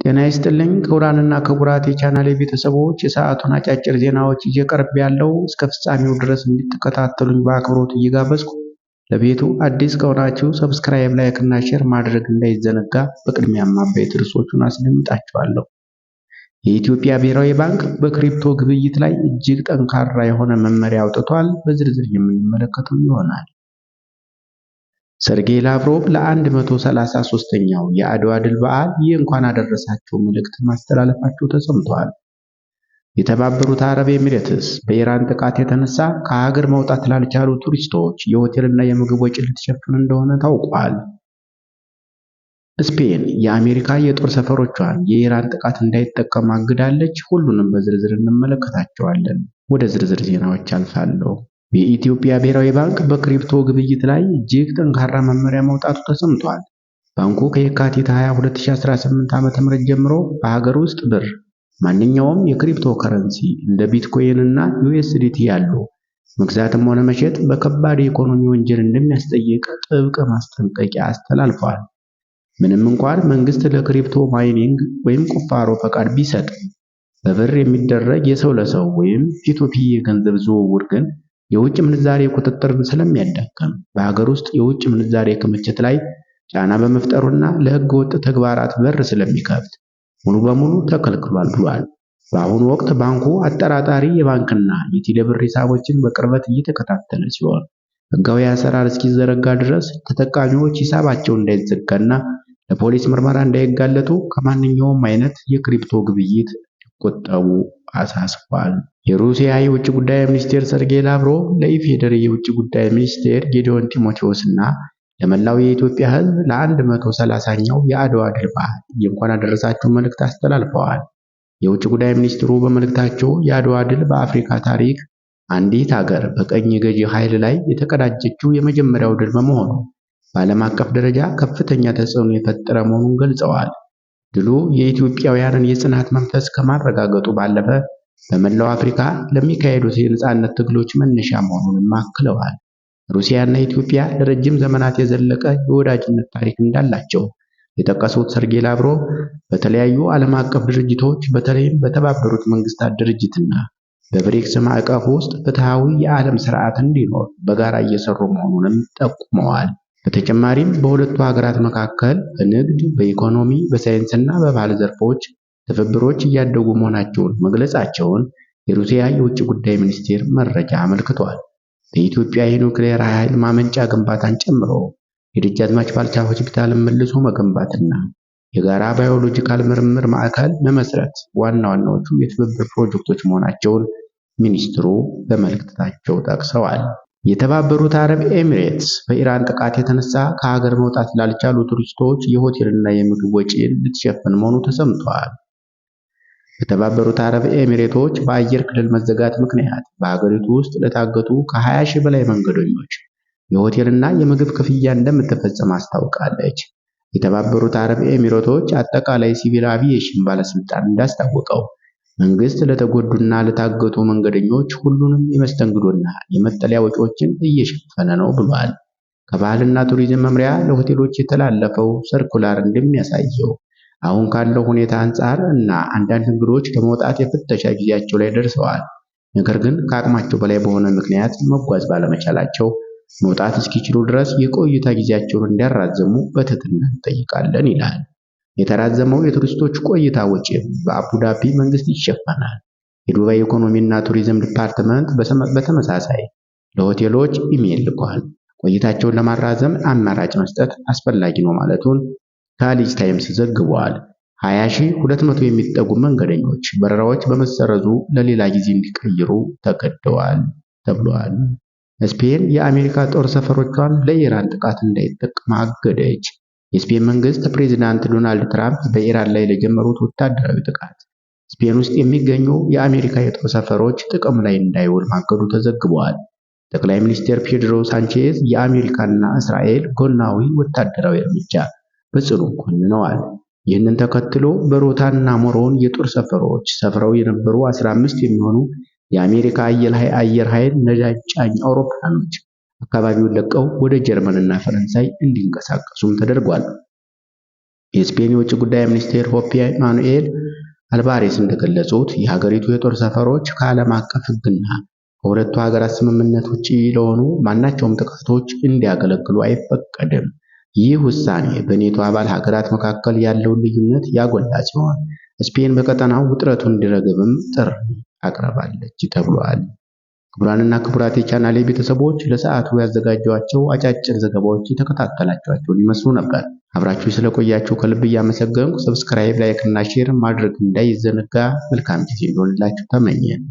ጤና ይስጥልኝ ክቡራንና ክቡራት የቻናሌ ቤተሰቦች፣ የሰዓቱን አጫጭር ዜናዎች ይዤ ቀርቤያለሁ። እስከ ፍጻሜው ድረስ እንድትከታተሉኝ በአክብሮት እየጋበዝኩ ለቤቱ አዲስ ከሆናችሁ ሰብስክራይብ፣ ላይክ እና ሼር ማድረግ እንዳይዘነጋ። በቅድሚያም አበይት ርዕሶቹን አስደምጣችኋለሁ። የኢትዮጵያ ብሔራዊ ባንክ በክሪፕቶ ግብይት ላይ እጅግ ጠንካራ የሆነ መመሪያ አውጥቷል። በዝርዝር የምንመለከተው ይሆናል። ሰርጌይ ላቭሮቭ ለ133ኛው የአድዋ ድል በዓል የእንኳን አደረሳችሁ መልእክት ማስተላለፋቸው ተሰምቷል። የተባበሩት አረብ ኤሚሬትስ በኢራን ጥቃት የተነሳ ከሀገር መውጣት ላልቻሉ ቱሪስቶች የሆቴልና የምግብ ወጪ ልትሸፍን እንደሆነ ታውቋል። ስፔን የአሜሪካ የጦር ሰፈሮቿን የኢራን ጥቃት እንዳይጠቀሙ አግዳለች። ሁሉንም በዝርዝር እንመለከታቸዋለን። ወደ ዝርዝር ዜናዎች አልፋለሁ። የኢትዮጵያ ብሔራዊ ባንክ በክሪፕቶ ግብይት ላይ እጅግ ጠንካራ መመሪያ መውጣቱ ተሰምቷል። ባንኩ ከየካቲት 20 2018 ዓ.ም ጀምሮ በሀገር ውስጥ ብር ማንኛውም የክሪፕቶ ከረንሲ እንደ ቢትኮይን እና ዩኤስዲቲ ያሉ መግዛትም ሆነ መሸጥ በከባድ የኢኮኖሚ ወንጀል እንደሚያስጠይቅ ጥብቅ ማስጠንቀቂያ አስተላልፏል። ምንም እንኳን መንግስት ለክሪፕቶ ማይኒንግ ወይም ቁፋሮ ፈቃድ ቢሰጥም በብር የሚደረግ የሰው ለሰው ወይም ፒቱፒ የገንዘብ ዝውውር ግን የውጭ ምንዛሬ ቁጥጥርን ስለሚያዳክም በሀገር ውስጥ የውጭ ምንዛሬ ክምችት ላይ ጫና በመፍጠሩና ለሕገ ወጥ ተግባራት በር ስለሚከፍት ሙሉ በሙሉ ተከልክሏል ብሏል። በአሁኑ ወቅት ባንኩ አጠራጣሪ የባንክና የቴሌብር ሂሳቦችን በቅርበት እየተከታተለ ሲሆን ሕጋዊ አሰራር እስኪዘረጋ ድረስ ተጠቃሚዎች ሂሳባቸው እንዳይዘጋና ለፖሊስ ምርመራ እንዳይጋለጡ ከማንኛውም አይነት የክሪፕቶ ግብይት እንዲቆጠቡ አሳስቧል። የሩሲያ የውጭ ጉዳይ ሚኒስቴር ሰርጌይ ላቭሮቭ ለኢፌዴሪ የውጭ ጉዳይ ሚኒስቴር ጌዲዮን ጢሞቴዎስና ለመላው የኢትዮጵያ ሕዝብ ለ130ኛው የአድዋ ድል በዓል የእንኳን አደረሳችሁ መልእክት አስተላልፈዋል። የውጭ ጉዳይ ሚኒስትሩ በመልእክታቸው የአድዋ ድል በአፍሪካ ታሪክ አንዲት ሀገር በቀኝ ገዢ ኃይል ላይ የተቀዳጀችው የመጀመሪያው ድል በመሆኑ በዓለም አቀፍ ደረጃ ከፍተኛ ተጽዕኖ የፈጠረ መሆኑን ገልጸዋል። ድሉ የኢትዮጵያውያንን የጽናት መንፈስ ከማረጋገጡ ባለፈ በመላው አፍሪካ ለሚካሄዱት የነጻነት ትግሎች መነሻ መሆኑንም አክለዋል። ሩሲያና ኢትዮጵያ ለረጅም ዘመናት የዘለቀ የወዳጅነት ታሪክ እንዳላቸው የጠቀሱት ሰርጌይ ላቭሮቭ በተለያዩ ዓለም አቀፍ ድርጅቶች በተለይም በተባበሩት መንግስታት ድርጅትና በብሪክስ ማዕቀፍ ውስጥ ፍትሃዊ የዓለም ስርዓት እንዲኖር በጋራ እየሰሩ መሆኑንም ጠቁመዋል። በተጨማሪም በሁለቱ ሀገራት መካከል በንግድ፣ በኢኮኖሚ፣ በሳይንስና በባህል ዘርፎች ትብብሮች እያደጉ መሆናቸውን መግለጻቸውን የሩሲያ የውጭ ጉዳይ ሚኒስቴር መረጃ አመልክቷል። በኢትዮጵያ የኒውክሌር ኃይል ማመንጫ ግንባታን ጨምሮ የደጃዝማች ባልቻ ሆስፒታልን መልሶ መገንባትና የጋራ ባዮሎጂካል ምርምር ማዕከል መመስረት ዋና ዋናዎቹ የትብብር ፕሮጀክቶች መሆናቸውን ሚኒስትሩ በመልእክታቸው ጠቅሰዋል። የተባበሩት አረብ ኤሚሬትስ በኢራን ጥቃት የተነሳ ከሀገር መውጣት ላልቻሉ ቱሪስቶች የሆቴልና የምግብ ወጪን ልትሸፍን መሆኑ ተሰምቷል። በተባበሩት አረብ ኤሚሬቶች በአየር ክልል መዘጋት ምክንያት በሀገሪቱ ውስጥ ለታገቱ ከ20 ሺህ በላይ መንገደኞች የሆቴልና የምግብ ክፍያ እንደምትፈጽም አስታውቃለች። የተባበሩት አረብ ኤሚሬቶች አጠቃላይ ሲቪል አቪዬሽን ባለስልጣን እንዳስታወቀው መንግስት ለተጎዱና ለታገቱ መንገደኞች ሁሉንም የመስተንግዶና የመጠለያ ወጪዎችን እየሸፈነ ነው ብሏል። ከባህልና ቱሪዝም መምሪያ ለሆቴሎች የተላለፈው ሰርኩላር እንደሚያሳየው አሁን ካለው ሁኔታ አንጻር እና አንዳንድ እንግዶች ለመውጣት የፍተሻ ጊዜያቸው ላይ ደርሰዋል። ነገር ግን ከአቅማቸው በላይ በሆነ ምክንያት መጓዝ ባለመቻላቸው መውጣት እስኪችሉ ድረስ የቆይታ ጊዜያቸውን እንዲያራዘሙ በትህትና እንጠይቃለን ይላል። የተራዘመው የቱሪስቶች ቆይታ ወጪ በአቡዳቢ መንግስት ይሸፈናል። የዱባይ ኢኮኖሚና ቱሪዝም ዲፓርትመንት በተመሳሳይ ለሆቴሎች ኢሜይል ልኳል። ቆይታቸውን ለማራዘም አማራጭ መስጠት አስፈላጊ ነው ማለቱን ካሊጅ ታይምስ ዘግቧል። 20200 የሚጠጉ መንገደኞች በረራዎች በመሰረዙ ለሌላ ጊዜ እንዲቀይሩ ተገደዋል ተብሏል። ስፔን የአሜሪካ ጦር ሰፈሮቿን ለኢራን ጥቃት እንዳይጠቀም አገደች። የስፔን መንግስት ፕሬዝዳንት ዶናልድ ትራምፕ በኢራን ላይ ለጀመሩት ወታደራዊ ጥቃት ስፔን ውስጥ የሚገኙ የአሜሪካ የጦር ሰፈሮች ጥቅም ላይ እንዳይውል ማገዱ ተዘግቧል። ጠቅላይ ሚኒስትር ፔድሮ ሳንቼዝ የአሜሪካና እስራኤል ጎናዊ ወታደራዊ እርምጃ በጽኑ ኮንነዋል። ይህንን ተከትሎ በሮታና ሞሮን የጦር ሰፈሮች ሰፍረው የነበሩ 15 የሚሆኑ የአሜሪካ አየር ኃይል ነዳጅ ጫኝ አውሮፕላኖች አካባቢውን ለቀው ወደ ጀርመንና ፈረንሳይ እንዲንቀሳቀሱም ተደርጓል። የስፔን የውጭ ጉዳይ ሚኒስቴር ሆፔ ማኑኤል አልቫሬስ እንደገለጹት የሀገሪቱ የጦር ሰፈሮች ከዓለም አቀፍ ሕግና ከሁለቱ ሀገራት ስምምነት ውጪ ለሆኑ ማናቸውም ጥቃቶች እንዲያገለግሉ አይፈቀድም። ይህ ውሳኔ በኔቶ አባል ሀገራት መካከል ያለውን ልዩነት ያጎላ ሲሆን ስፔን በቀጠናው ውጥረቱን እንዲረግብም ጥሪ አቅርባለች ተብሏል። ክቡራንና ክቡራት የቻናሌ ቤተሰቦች ለሰዓቱ ያዘጋጇቸው አጫጭር ዘገባዎች የተከታተላችኋቸውን ይመስሉ ነበር። አብራችሁ ስለቆያችሁ ከልብ እያመሰገንኩ ሰብስክራይብ፣ ላይክ እና ሼር ማድረግ እንዳይዘነጋ መልካም ጊዜ ይሁንላችሁ ተመኘን።